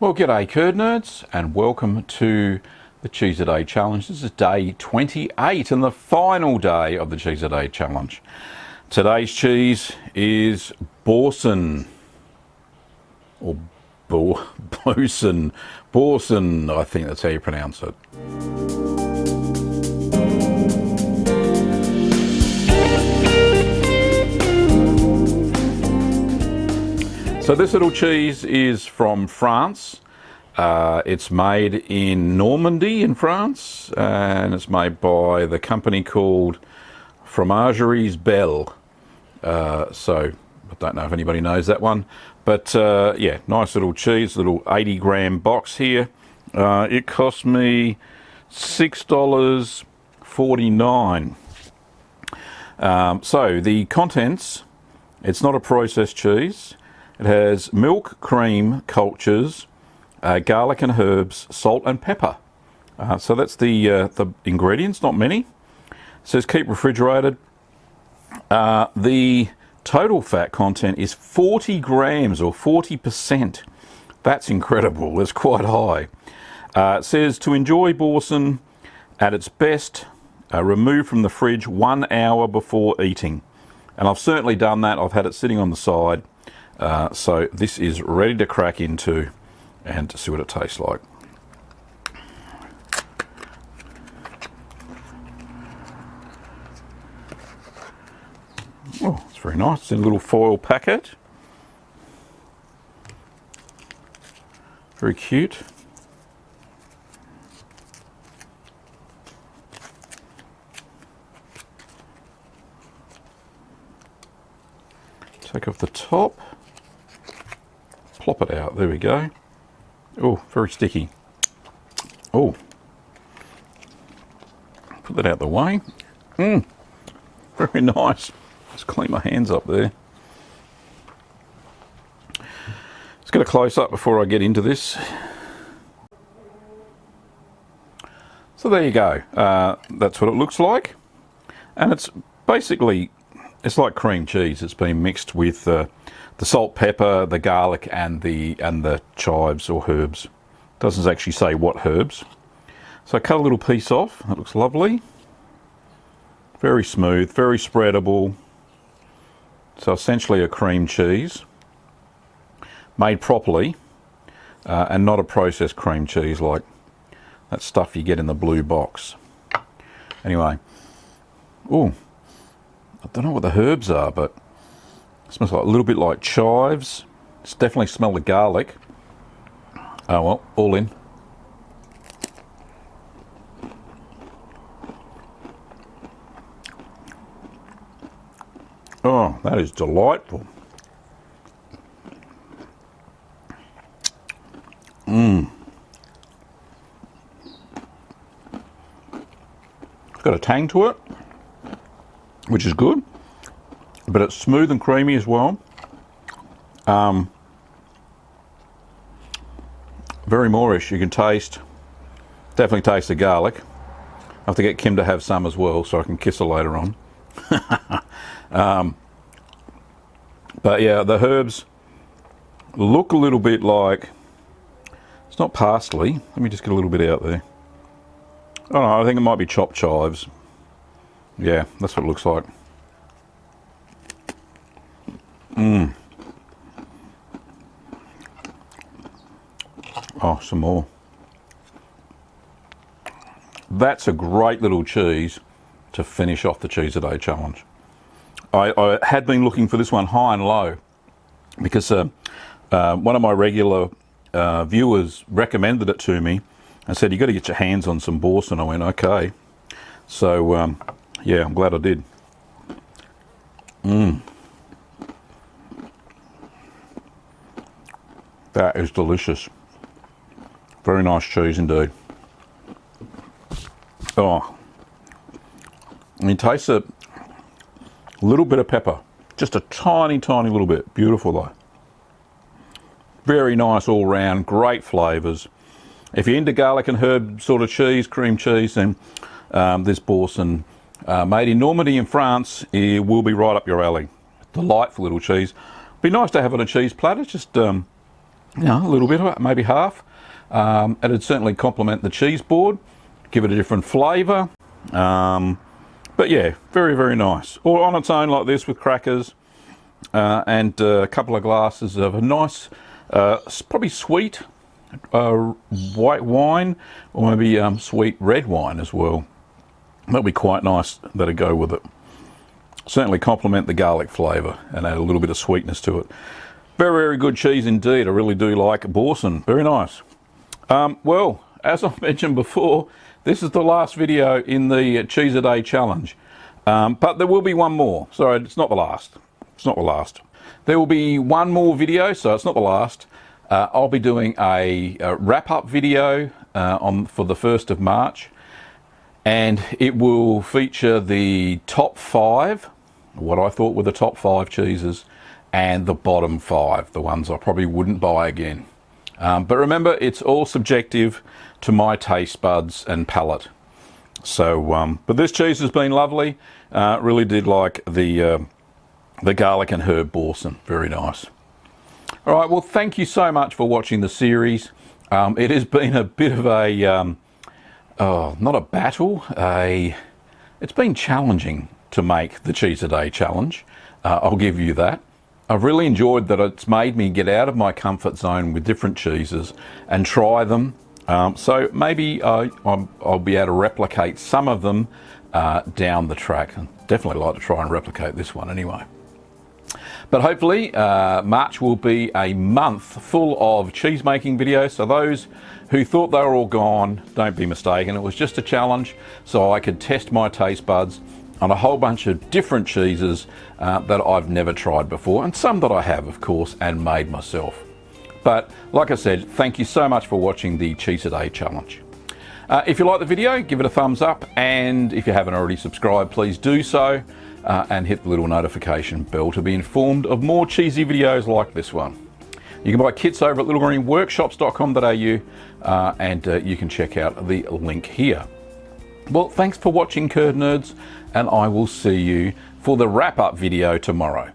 Well, g'day curd nerds and welcome to the Cheese a Day Challenge. This is day 28 and the final day of the Cheese a Day Challenge. Today's cheese is Boursin, or Boursin, I think that's how you pronounce it. So this little cheese is from France. It's made in Normandy in France, and it's made by the company called Fromageries Belle. So I don't know if anybody knows that one, but yeah, nice little cheese, little 80-gram box here. It cost me $6.49. So the contents, it's not a processed cheese. It has milk, cream, cultures, garlic and herbs, salt and pepper. So that's the ingredients, not many. It says keep refrigerated. The total fat content is 40 grams or 40%. That's incredible. It's quite high. It says to enjoy Boursin at its best, remove from the fridge 1 hour before eating. And I've certainly done that. I've had it sitting on the side. So this is ready to crack into and to see what it tastes like. Oh, it's very nice. It's in a little foil packet. Very cute. Take off the top. Plop it out, there we go. Oh, very sticky. Oh, put that out the way. Very nice. Just clean my hands up there. Let's get a close up before I get into this. So there you go. That's what it looks like. And it's basically, it's like cream cheese. It's been mixed with the salt, pepper, the garlic, and the chives or herbs. Doesn't actually say what herbs. So I cut a little piece off. That looks lovely. Very smooth, very spreadable. So essentially a cream cheese made properly, and not a processed cream cheese like that stuff you get in the blue box. Anyway, oh, I don't know what the herbs are, but it smells like a little bit like chives. It's definitely smell the garlic. Oh well, all in. Oh, that is delightful. It's got a tang to it, which is good. But it's smooth and creamy as well. Very moreish. You can definitely taste the garlic. I have to get Kim to have some as well so I can kiss her later on. But yeah, the herbs look a little bit like, it's not parsley. Let me just get a little bit out there. Oh no, I think it might be chopped chives. Yeah, that's what it looks like. Oh, some more. That's a great little cheese to finish off the Cheese a Day Challenge. I had been looking for this one high and low because one of my regular viewers recommended it to me and said, you got to get your hands on some Boursin. I went, okay. So, yeah, I'm glad I did. That is delicious. Very nice cheese indeed. Oh, and you taste a little bit of pepper, just a tiny, tiny little bit. Beautiful though. Very nice all round, great flavours. If you're into garlic and herb sort of cheese, cream cheese, then this Boursin, made in Normandy in France, it will be right up your alley. Delightful little cheese. Be nice to have on a cheese platter, just a little bit, maybe half. It'd certainly complement the cheese board, give it a different flavour. But yeah, very, very nice. Or on its own like this with crackers and a couple of glasses of a nice, probably sweet white wine, or maybe sweet red wine as well. That'll be quite nice, that'll go with it. Certainly complement the garlic flavour and add a little bit of sweetness to it. Very, very good cheese indeed. I really do like Boursin. Very nice. Well, as I mentioned before, this is the last video in the Cheese a Day challenge. But there will be one more. Sorry, it's not the last. It's not the last. There will be one more video, so it's not the last. I'll be doing a wrap-up video for the 1st of March. And it will feature the top 5, what I thought were the top 5 cheeses, and the bottom 5, the ones I probably wouldn't buy again. But remember, it's all subjective to my taste buds and palate. So, but this cheese has been lovely. Really did like the garlic and herb Boursin. Very nice. All right, well, thank you so much for watching the series. It has been a bit of a, not a battle, it's been challenging to make the Cheese a Day challenge. I'll give you that. I've really enjoyed that it's made me get out of my comfort zone with different cheeses and try them. So maybe I'll be able to replicate some of them down the track. I'd definitely like to try and replicate this one anyway. But hopefully March will be a month full of cheese making videos. So those who thought they were all gone, don't be mistaken. It was just a challenge so I could test my taste buds on a whole bunch of different cheeses that I've never tried before, and some that I have, of course, and made myself. But like I said, thank you so much for watching the Cheese a Day challenge. If you like the video, give it a thumbs up, and if you haven't already subscribed, please do so, and hit the little notification bell to be informed of more cheesy videos like this one. You can buy kits over at littlegreenworkshops.com.au, and you can check out the link here. Well, thanks for watching, Curd Nerds, and I will see you for the wrap-up video tomorrow.